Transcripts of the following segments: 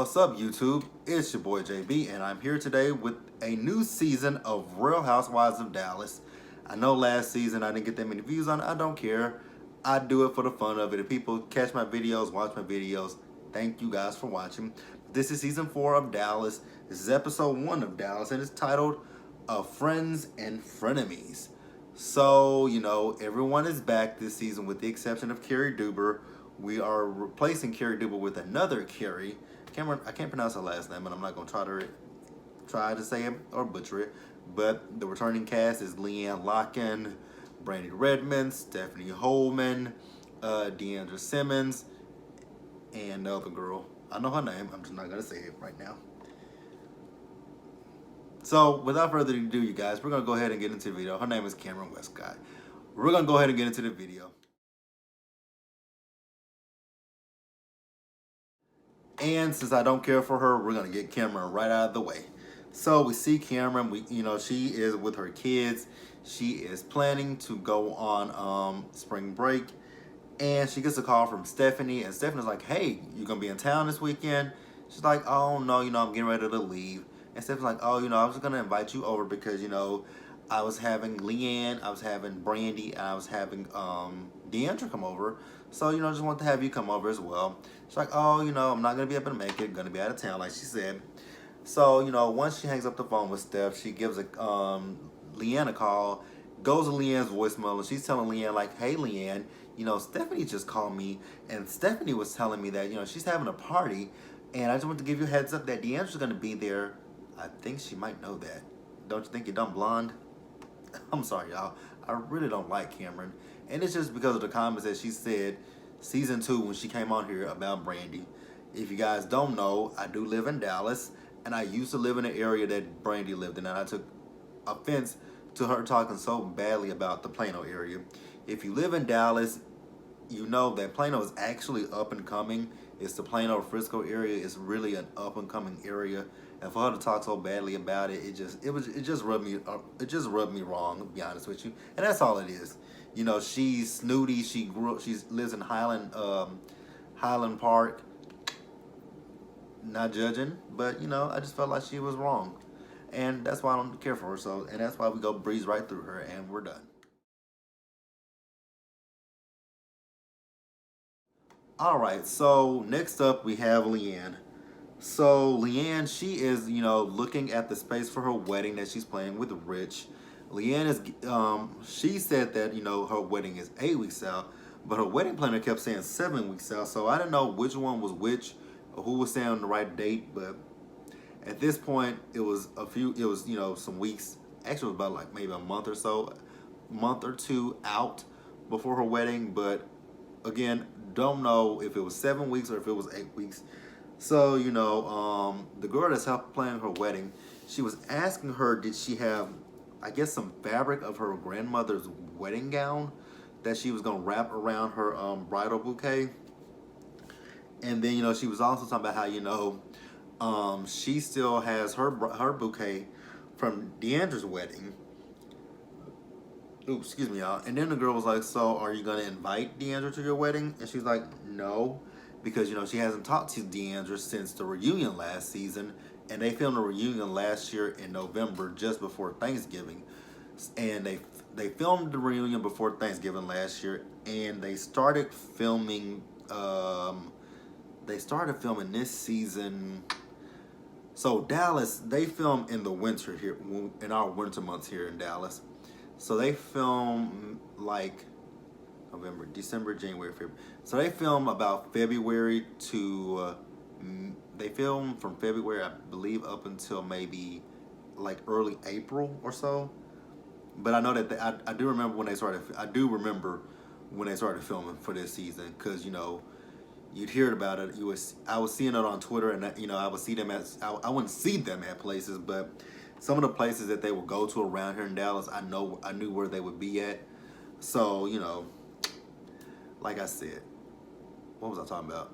What's up, YouTube? It's your boy JB, and I'm here today with a new season of Real Housewives of Dallas. I know last season I didn't get that many views on it. I don't care. I do it for the fun of it. If people catch my videos, watch my videos, thank you guys for watching. This is season 4 of Dallas. This is episode 1 of Dallas, and it's titled Friends and Frenemies. So, everyone is back this season with the exception of Carrie Duber. We are replacing Carrie Duber with another Carrie. I can't pronounce her last name, and I'm not going to try to say it or butcher it. But the returning cast is Leanne, Brandy Redmond, Stephanie Holman, Deandra Simmons, and the other girl. I know her name. I'm just not going to say it right now. So, without further ado, you guys, we're going to go ahead and get into the video. Her name is Cameron Westcott. We're going to go ahead and get into the video. And since I don't care for her, we're going to get Cameron right out of the way. So, we see Cameron. She is with her kids. She is planning to go on spring break. And she gets a call from Stephanie. And Stephanie's like, hey, you going to be in town this weekend? She's like, oh, no, I'm getting ready to leave. And Stephanie's like, oh, I was just going to invite you over because, I was having Leanne, I was having Brandy, and I was having Deandra come over. So, just want to have you come over as well. She's like, oh, I'm not going to be able to make it. Going to be out of town, like she said. So, once she hangs up the phone with Steph, she gives Leanne a call, goes to Leanne's voicemail, and she's telling Leanne, like, hey, Leanne, Stephanie just called me, and Stephanie was telling me that, she's having a party, and I just want to give you a heads up that Deandra's going to be there. I think she might know that. Don't you think, you dumb blonde? I'm sorry, y'all. I really don't like Cameron. And it's just because of the comments that she said season 2 when she came on here about Brandy. If you guys don't know, I do live in Dallas. And I used to live in the area that Brandy lived in. And I took offense to her talking so badly about the Plano area. If you live in Dallas, you know that Plano is actually up and coming. It's the Plano Frisco area. It's really an up and coming area. And for her to talk so badly about it, it just rubbed me wrong, to be honest with you. And that's all it is. She's snooty. She lives in Highland Park. Not judging, but I just felt like she was wrong. And that's why I don't care for her. And that's why we go breeze right through her and we're done. Alright, so next up we have Leanne. So Leanne, she is, looking at the space for her wedding that she's planning with Rich. Leanne is, she said that, her wedding is 8 weeks out, but her wedding planner kept saying 7 weeks out. So I didn't know which one was which or who was saying the right date, but at this point it was some weeks. Actually, it was about like maybe a month or 2 out before her wedding, but again, don't know if it was 7 weeks or if it was 8 weeks. So, the girl that's helped planning her wedding, she was asking her, did she have, I guess, some fabric of her grandmother's wedding gown that she was going to wrap around her bridal bouquet. And then, she was also talking about how, she still has her bouquet from Deandra's wedding. Oops, excuse me, y'all. And then the girl was like, so are you going to invite Deandra to your wedding? And she's like, no. Because, she hasn't talked to Deandra since the reunion last season. And they filmed a reunion last year in November, just before Thanksgiving. And they filmed the reunion before Thanksgiving last year. And they started filming, this season. So Dallas, they film in the winter here, in our winter months here in Dallas. So they film like November, December, January, February. So they film about February to, they film from February, I believe, up until maybe like early April or so. But I know that I do remember when they started. I do remember when they started filming for this season, because you'd hear about it. I was seeing it on Twitter, and I would see them I wouldn't see them at places, but some of the places that they would go to around here in Dallas, I knew where they would be at. So like I said, what was I talking about?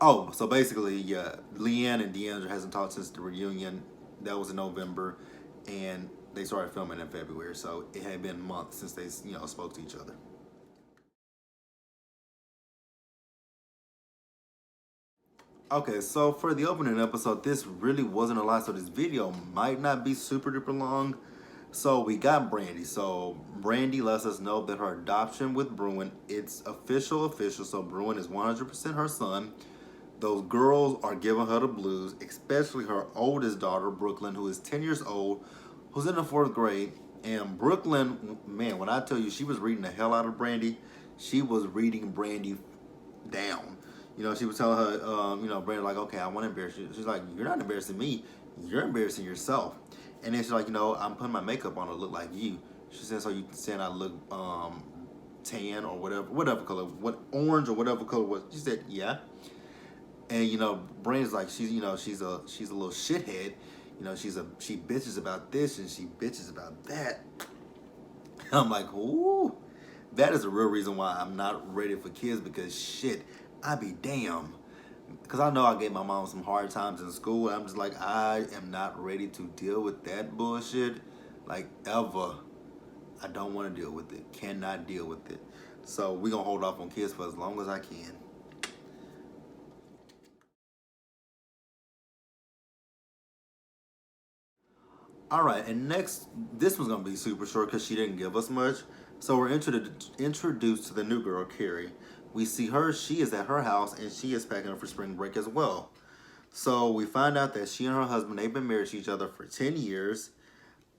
Oh, so basically, yeah, Leanne and Deandra hasn't talked since the reunion. That was in November, and they started filming in February. So it had been months since they, spoke to each other. Okay, so for the opening episode, this really wasn't a lot, so this video might not be super duper long. So we got Brandy. So Brandy lets us know that her adoption with Bruin, it's official. So Bruin is 100% her son. Those girls are giving her the blues, especially her oldest daughter, Brooklyn, who is 10 years old, who's in the fourth grade. And Brooklyn, man, when I tell you she was reading the hell out of Brandy, she was reading Brandy down. She was telling her, Brandy, like, okay, I want to embarrass you. She's like, you're not embarrassing me, you're embarrassing yourself. And then she's like, I'm putting my makeup on to look like you. She said, so you saying I look tan or whatever color, what orange or whatever color was. She said, yeah. And Brandy's like, she's a little shithead. She bitches about this and she bitches about that. I'm like, ooh, that is the real reason why I'm not ready for kids, because shit, I be damn. Because I know I gave my mom some hard times in school. And I'm just like, I am not ready to deal with that bullshit, like, ever. I don't want to deal with it. Cannot deal with it. So we're going to hold off on kids for as long as I can. All right, and next, this was gonna be super short because she didn't give us much. So we're introduced to the new girl, Carrie. We see her; she is at her house, and she is packing up for spring break as well. So we find out that she and her husband, they've been married to each other for 10 years.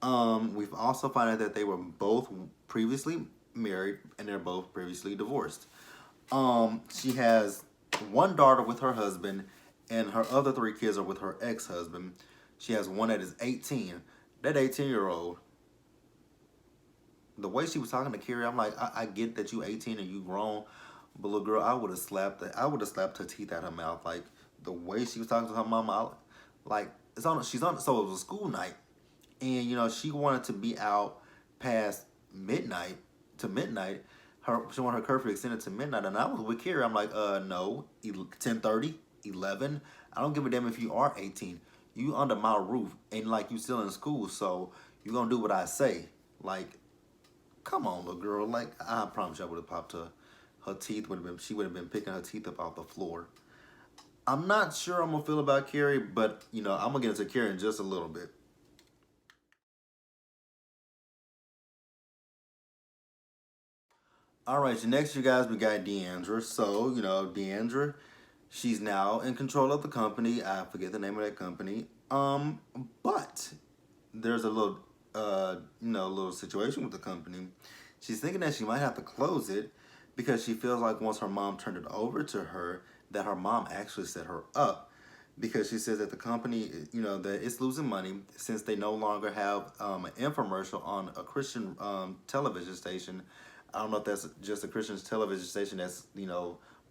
We've also found out that they were both previously married and they're both previously divorced. She has one daughter with her husband, and her other three kids are with her ex-husband. She has one that is 18. That 18-year-old, the way she was talking to Carrie, I'm like, I get that you 18 and you grown, but little girl, I would have slapped her teeth out her mouth. Like the way she was talking to her mama, like she's on. So it was a school night, and she wanted to be out past midnight to midnight. She wanted her curfew extended to midnight, and I was with Carrie. I'm like, no, 10:30, 11. I don't give a damn if you are 18. You under my roof, and like you still in school, so you gonna do what I say. Like, come on, little girl. Like, I promise you, I would have popped her. Her teeth would have been. She would have been picking her teeth up off the floor. I'm not sure I'm gonna feel about Carrie, but I'm gonna get into Carrie in just a little bit. All right, so next, you guys, we got Deandra. So, Deandra, she's now in control of the company. I forget the name of that company. But there's a little, little situation with the company. She's thinking that she might have to close it because she feels like once her mom turned it over to her, that her mom actually set her up. Because she says that the company, that it's losing money since they no longer have an infomercial on a Christian television station. I don't know if that's just a Christian television station that's,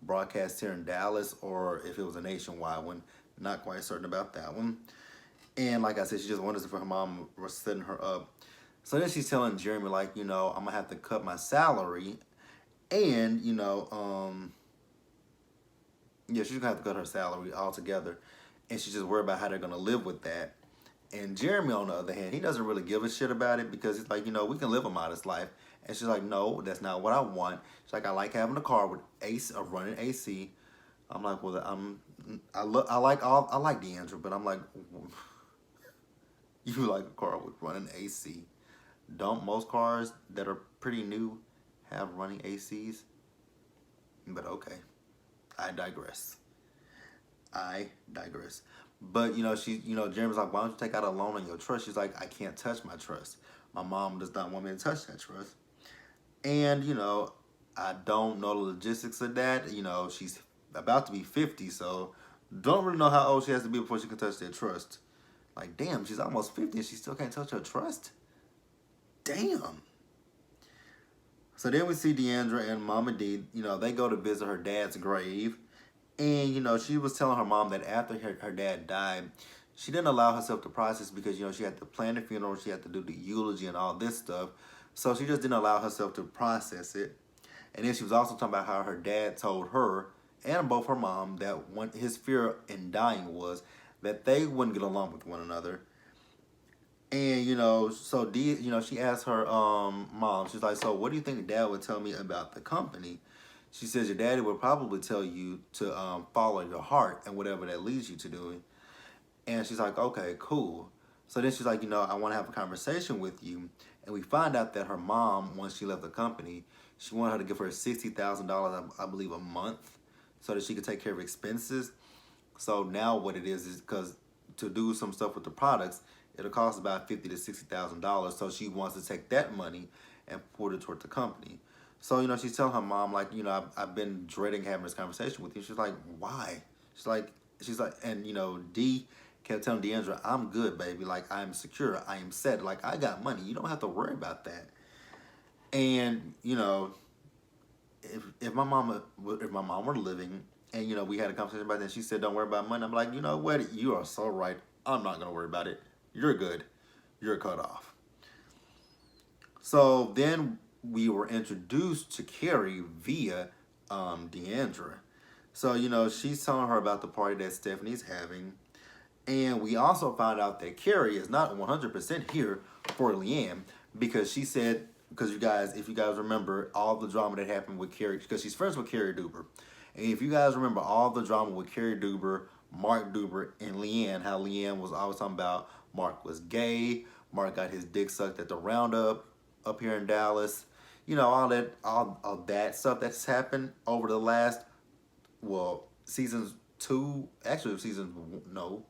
broadcast here in Dallas, or if it was a nationwide one. Not quite certain about that one. And like I said, she just wonders if her mom was setting her up. So then she's telling Jeremy, like, I'm gonna have to cut my salary, and yeah, she's gonna have to cut her salary altogether, and she's just worried about how they're gonna live with that. And Jeremy, on the other hand, he doesn't really give a shit about it because he's like, we can live a modest life. And she's like, no, that's not what I want. She's like, I like having a car with AC, a running AC. I'm like, well, I like Deandra, but I'm like, you like a car with running AC? Don't most cars that are pretty new have running ACs? But okay, I digress. I digress. But Jeremy's like, why don't you take out a loan on your trust? She's like, I can't touch my trust. My mom does not want me to touch that trust. And I don't know the logistics of that. She's about to be 50, so don't really know how old she has to be before she can touch that trust. Like, damn, she's almost 50 and she still can't touch her trust. Damn. So then we see Deandra and Mama D. They go to visit her dad's grave. And, she was telling her mom that after her dad died, she didn't allow herself to process because, she had to plan the funeral, she had to do the eulogy and all this stuff. So she just didn't allow herself to process it. And then she was also talking about how her dad told her and both her mom that his fear in dying was that they wouldn't get along with one another. And so she asked her mom, she's like, so what do you think dad would tell me about the company? She says your daddy will probably tell you to follow your heart and whatever that leads you to doing. And she's like, okay, cool. So then she's like, I want to have a conversation with you. And we find out that her mom, once she left the company, she wanted her to give her $60,000, I believe, a month, so that she could take care of expenses. So now what it is because to do some stuff with the products, it'll cost about $50,000 to $60,000. So she wants to take that money and put it toward the company. So she's telling her mom like, I've been dreading having this conversation with you. She's like, why? She's like, and D kept telling Deandra, I'm good, baby. Like I'm secure. I am set. Like I got money. You don't have to worry about that. And if my mom were living, and we had a conversation about that, she said, "Don't worry about money." I'm like, you know what? You are so right. I'm not gonna worry about it. You're good. You're cut off. So then we were introduced to Carrie via Deandra. So she's telling her about the party that Stephanie's having, and we also found out that Carrie is not 100% here for Leanne because she said, because if you guys remember all the drama that happened with Carrie, because she's friends with Carrie Duber. And if you guys remember all the drama with Carrie Duber, Mark Duber, and Leanne, how Leanne was always talking about Mark was gay, Mark got his dick sucked at the roundup up here in Dallas. All that stuff that's happened over the last, seasons two, actually no,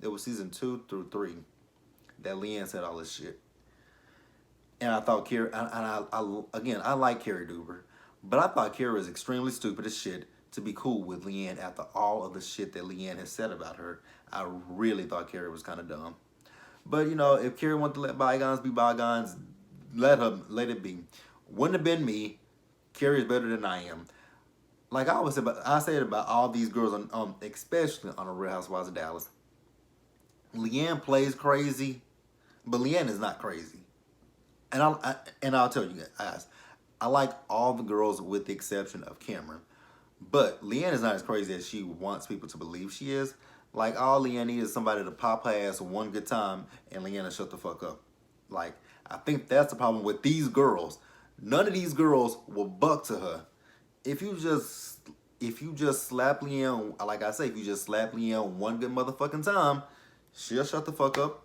it was season 2 through 3 that Leanne said all this shit. And I thought Carrie, again, I like Carrie Duber, but I thought Carrie was extremely stupid as shit to be cool with Leanne after all of the shit that Leanne has said about her. I really thought Carrie was kind of dumb. But if Carrie wanted to let bygones be bygones, let it be. Wouldn't have been me. Carrie is better than I am. Like I say it about all these girls, especially on the Real Housewives of Dallas. Leanne plays crazy, but Leanne is not crazy. And I'll tell you guys, I like all the girls with the exception of Cameron. But Leanne is not as crazy as she wants people to believe she is. Like all Leanne needs is somebody to pop her ass one good time and Leanne will shut the fuck up. Like I think that's the problem with these girls. None of these girls will buck to her. If you just slap Leanne, like I say, if you just slap Leanne one good motherfucking time, she'll shut the fuck up.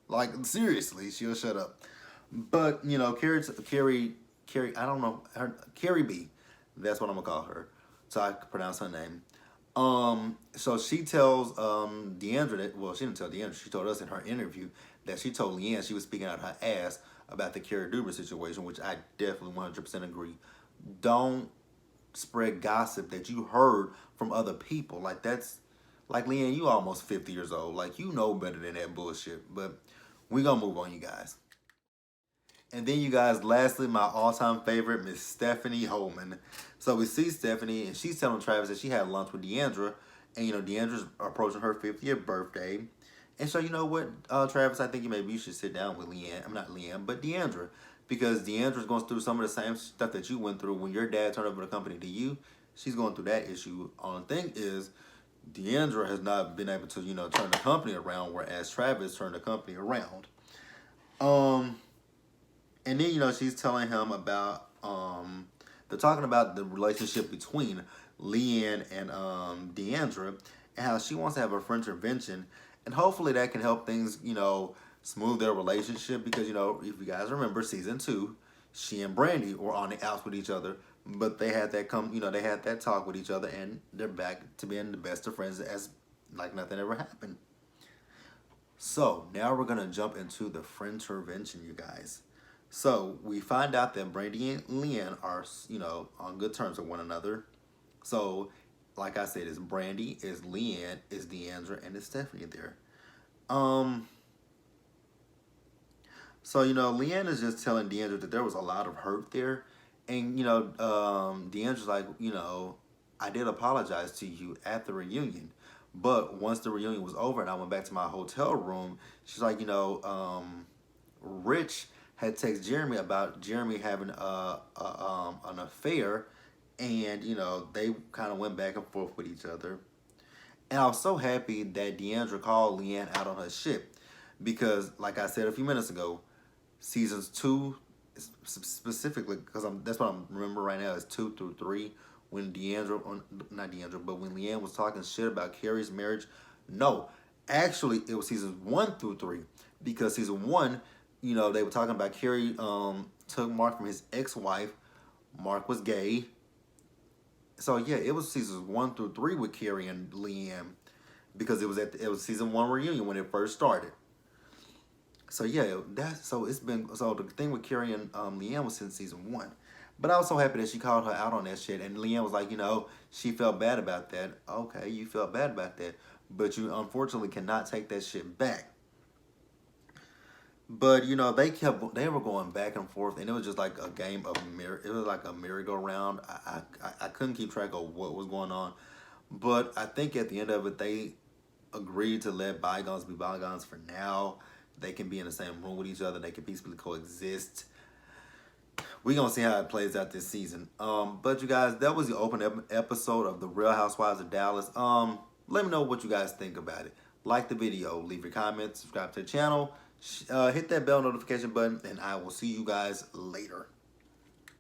Like seriously, she'll shut up. But Carrie, I don't know Carrie B. That's what I'm gonna call her, so I can pronounce her name. So she tells Deandra that. Well, she didn't tell Deandra. She told us in her interview that she told Leanne she was speaking out her ass about the Carrie Duber situation, which I definitely 100% agree. Don't spread gossip that you heard from other people. Like that's like Leanne, you almost 50 years old. Like you know better than that bullshit. But we gonna move on, you guys. And then you guys, lastly, my all-time favorite, Miss Stephanie Holman. So we see Stephanie, and she's telling Travis that she had lunch with Deandra, and Deandra's approaching her 50th birthday. And so you know what, Travis, I think maybe you should sit down with Leanne. I'm not Leanne, but Deandra, because Deandra's going through some of the same stuff that you went through when your dad turned over the company to you. She's going through that issue. Only thing is, Deandra has not been able to, turn the company around, whereas Travis turned the company around. And then she's telling him about they're talking about the relationship between Leanne and Deandra and how she wants to have a French intervention, and hopefully that can help things smooth their relationship because if you guys remember season 2, she and Brandy were on the outs with each other, but they had they had that talk with each other, and they're back to being the best of friends as like nothing ever happened. So now we're gonna jump into the French intervention, you guys. So we find out that Brandy and Leanne are, on good terms with one another. So, like I said, it's Brandy, it's Leanne, it's Deandra, and it's Stephanie there. So Leanne is just telling Deandra that there was a lot of hurt there, and Deandra's like, I did apologize to you at the reunion, but once the reunion was over and I went back to my hotel room, she's like, Rich had texted Jeremy about Jeremy having an affair, and they kind of went back and forth with each other. And I was so happy that Deandra called Leanne out on her shit because, like I said a few minutes ago, seasons 2 specifically because that's what I'm remember right now is 2 through 3 when Deandra, or not Deandra, but when Leanne was talking shit about Carrie's marriage. No, actually, it was seasons 1 through 3 because season 1, they were talking about Carrie took Mark from his ex-wife. Mark was gay. So yeah, it was seasons 1 through 3 with Carrie and Leanne because it was season 1 reunion when it first started. So yeah, so the thing with Carrie and Leanne was since season 1. But I was so happy that she called her out on that shit, and Leanne was like, she felt bad about that. Okay, you felt bad about that, but you unfortunately cannot take that shit back. But they were going back and forth, and it was just like a game of it was like a merry-go-round. I couldn't keep track of what was going on, but I think at the end of it, they agreed to let bygones be bygones for now. They can be in the same room with each other. They can peacefully coexist. We're gonna see how it plays out this season. But you guys, that was the open episode of the Real Housewives of Dallas. Let me know what you guys think about it. Like the video, leave your comments, subscribe to the channel, hit that bell notification button, and I will see you guys later.